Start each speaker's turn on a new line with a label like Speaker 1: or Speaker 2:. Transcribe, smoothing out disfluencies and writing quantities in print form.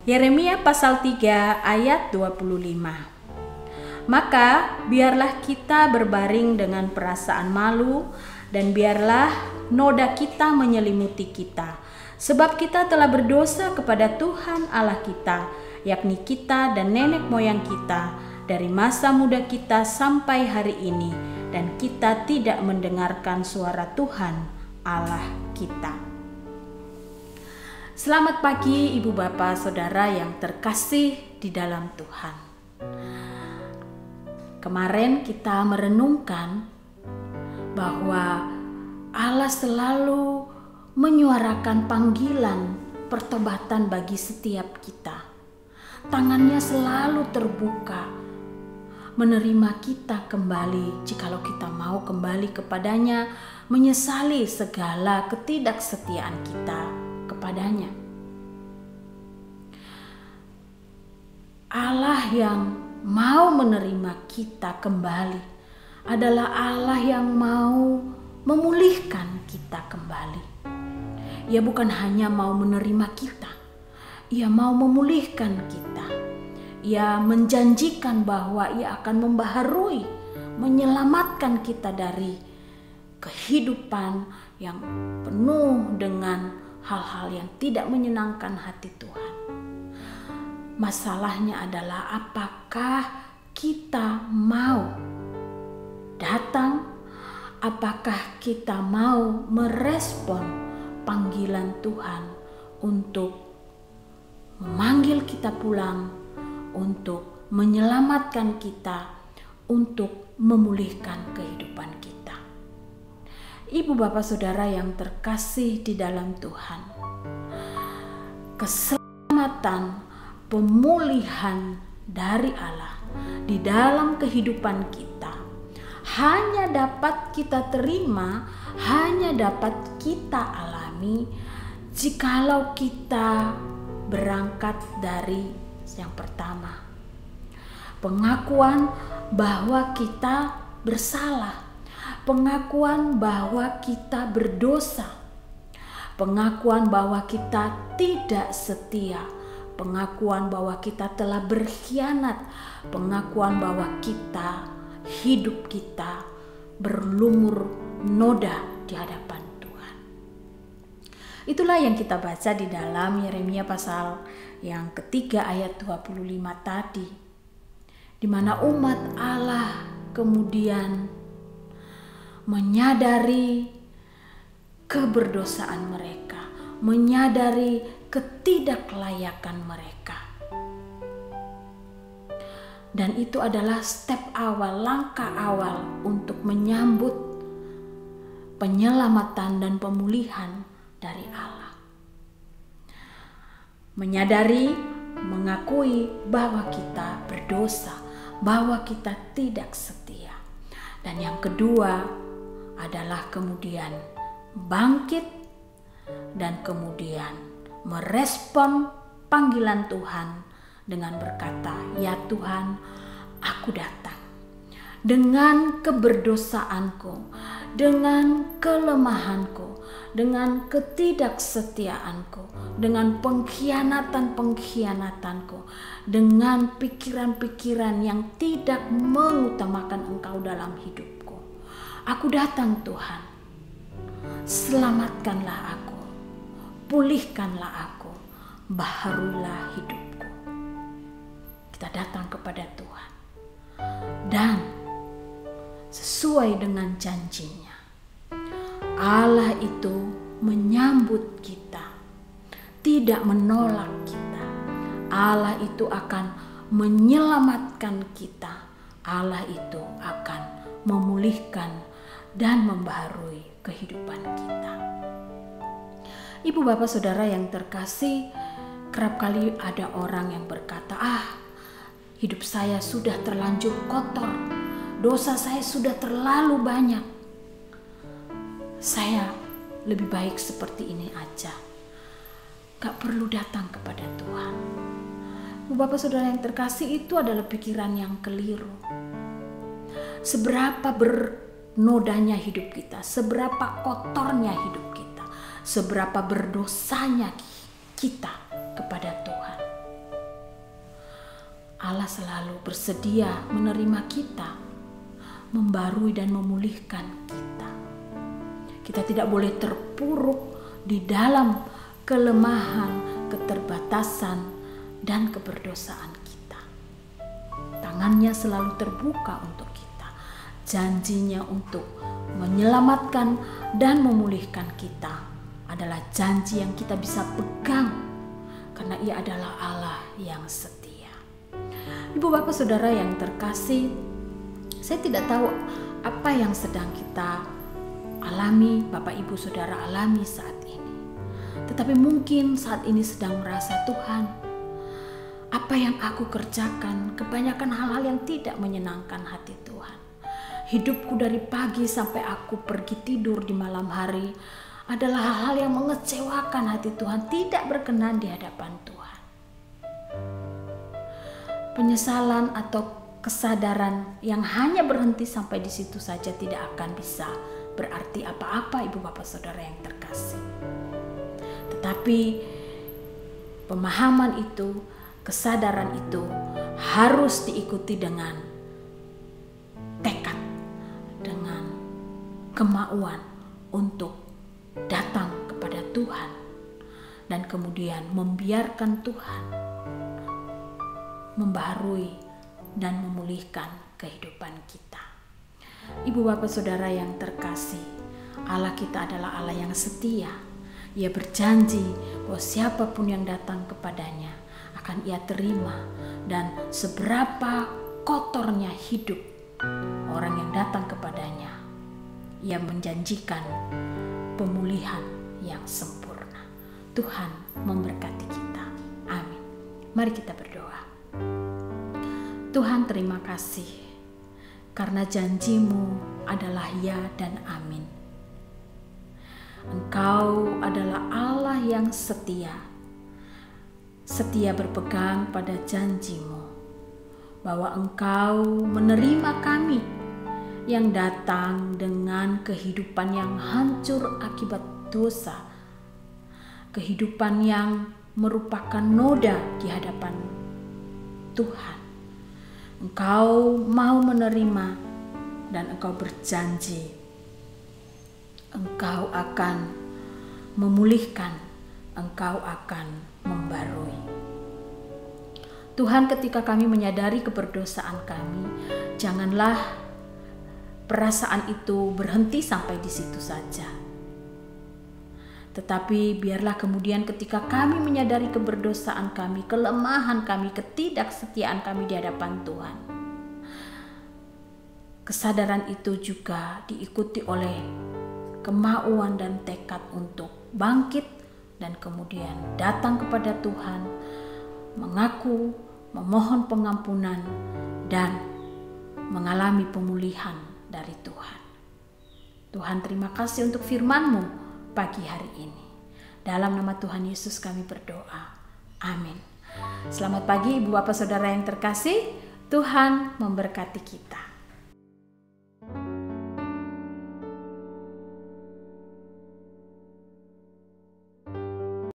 Speaker 1: Yeremia pasal 3 ayat 25. Maka biarlah kita berbaring dengan perasaan malu, dan biarlah noda kita menyelimuti kita, sebab kita telah berdosa kepada Tuhan Allah kita, yakni kita dan nenek moyang kita dari masa muda kita sampai hari ini, dan kita tidak mendengarkan suara Tuhan Allah kita. Selamat pagi Ibu Bapak Saudara yang terkasih di dalam Tuhan. Kemarin kita merenungkan bahwa Allah selalu menyuarakan panggilan pertobatan bagi setiap kita. Tangannya selalu terbuka menerima kita kembali jikalau kita mau kembali kepadanya, menyesali segala ketidaksetiaan kita kepadanya. Allah yang mau menerima kita kembali adalah Allah yang mau memulihkan kita kembali. Ia bukan hanya mau menerima kita, Ia mau memulihkan kita. Ia menjanjikan bahwa Ia akan membaharui, menyelamatkan kita dari kehidupan yang penuh dengan hal-hal yang tidak menyenangkan hati Tuhan. Masalahnya adalah apakah kita mau datang, apakah kita mau merespon panggilan Tuhan untuk memanggil kita pulang, untuk menyelamatkan kita, untuk memulihkan kehidupan kita. Ibu Bapak Saudara yang terkasih di dalam Tuhan, keselamatan, pemulihan dari Allah di dalam kehidupan kita hanya dapat kita terima, hanya dapat kita alami jikalau kita berangkat dari yang pertama, pengakuan bahwa kita bersalah, pengakuan bahwa kita berdosa, pengakuan bahwa kita tidak setia, pengakuan bahwa kita telah berkhianat, pengakuan bahwa hidup kita berlumur noda di hadapan Tuhan. Itulah yang kita baca di dalam Yeremia pasal yang ketiga ayat 25 tadi, di mana umat Allah kemudian menyadari keberdosaan mereka, menyadari ketidaklayakan mereka. Dan itu adalah step awal, langkah awal untuk menyambut penyelamatan dan pemulihan dari Allah. Menyadari, mengakui bahwa kita berdosa, bahwa kita tidak setia. Dan yang kedua adalah kemudian bangkit dan kemudian merespon panggilan Tuhan dengan berkata, "Ya Tuhan, aku datang dengan keberdosaanku, dengan kelemahanku, dengan ketidaksetiaanku, dengan pengkhianatan-pengkhianatanku, dengan pikiran-pikiran yang tidak mengutamakan Engkau dalam hidupku. Aku datang Tuhan, selamatkanlah aku, pulihkanlah aku, baharulah hidupku." Kita datang kepada Tuhan dan sesuai dengan janjinya, Allah itu menyambut kita, tidak menolak kita. Allah itu akan menyelamatkan kita. Allah itu akan memulihkan dan membaharui kehidupan kita. Ibu Bapak Saudara yang terkasih, kerap kali ada orang yang berkata, hidup saya sudah terlanjur kotor, dosa saya sudah terlalu banyak, saya lebih baik seperti ini aja, gak perlu datang kepada Tuhan. Ibu Bapak Saudara yang terkasih, itu adalah pikiran yang keliru. Seberapa bernodanya hidup kita, seberapa kotornya hidup kita, seberapa berdosanya kita kepada Tuhan. Allah selalu bersedia menerima kita, membarui dan memulihkan kita. Kita tidak boleh terpuruk di dalam kelemahan, keterbatasan, dan keberdosaan kita. Tangannya selalu terbuka untuk kita. Janjinya untuk menyelamatkan dan memulihkan kita adalah janji yang kita bisa pegang, karena Ia adalah Allah yang setia. Ibu bapak saudara yang terkasih, saya tidak tahu apa yang sedang kita alami, bapak ibu saudara alami saat ini. Tetapi mungkin saat ini sedang merasa, Tuhan, apa yang aku kerjakan kebanyakan hal-hal yang tidak menyenangkan hati Tuhan. Hidupku dari pagi sampai aku pergi tidur di malam hari adalah hal-hal yang mengecewakan hati Tuhan, tidak berkenan di hadapan Tuhan. Penyesalan atau kesadaran yang hanya berhenti sampai di situ saja tidak akan bisa berarti apa-apa, ibu bapak saudara yang terkasih. Tetapi pemahaman itu, kesadaran itu harus diikuti dengan tekad, dengan kemauan untuk datang kepada Tuhan dan kemudian membiarkan Tuhan membaharui dan memulihkan kehidupan kita. Ibu bapak saudara yang terkasih, Allah kita adalah Allah yang setia. Ia berjanji bahwa siapapun yang datang kepadanya akan Ia terima, dan seberapa kotornya hidup orang yang datang kepadanya, Ia menjanjikan pemulihan yang sempurna. Tuhan memberkati kita. Amin. Mari kita berdoa. Tuhan, terima kasih karena janji-Mu adalah ya dan amin. Engkau adalah Allah yang setia, setia berpegang pada janji-Mu, bahwa Engkau menerima kami yang datang dengan kehidupan yang hancur akibat dosa, kehidupan yang merupakan noda di hadapan Tuhan. Engkau mau menerima dan Engkau berjanji Engkau akan memulihkan, Engkau akan membarui. Tuhan, ketika kami menyadari keberdosaan kami, janganlah perasaan itu berhenti sampai di situ saja. Tetapi biarlah kemudian ketika kami menyadari keberdosaan kami, kelemahan kami, ketidaksetiaan kami di hadapan Tuhan, kesadaran itu juga diikuti oleh kemauan dan tekad untuk bangkit dan kemudian datang kepada Tuhan, mengaku, memohon pengampunan, dan mengalami pemulihan dari Tuhan. Tuhan, terima kasih untuk firman-Mu pagi hari ini. Dalam nama Tuhan Yesus kami berdoa. Amin. Selamat pagi ibu bapak saudara yang terkasih. Tuhan memberkati kita.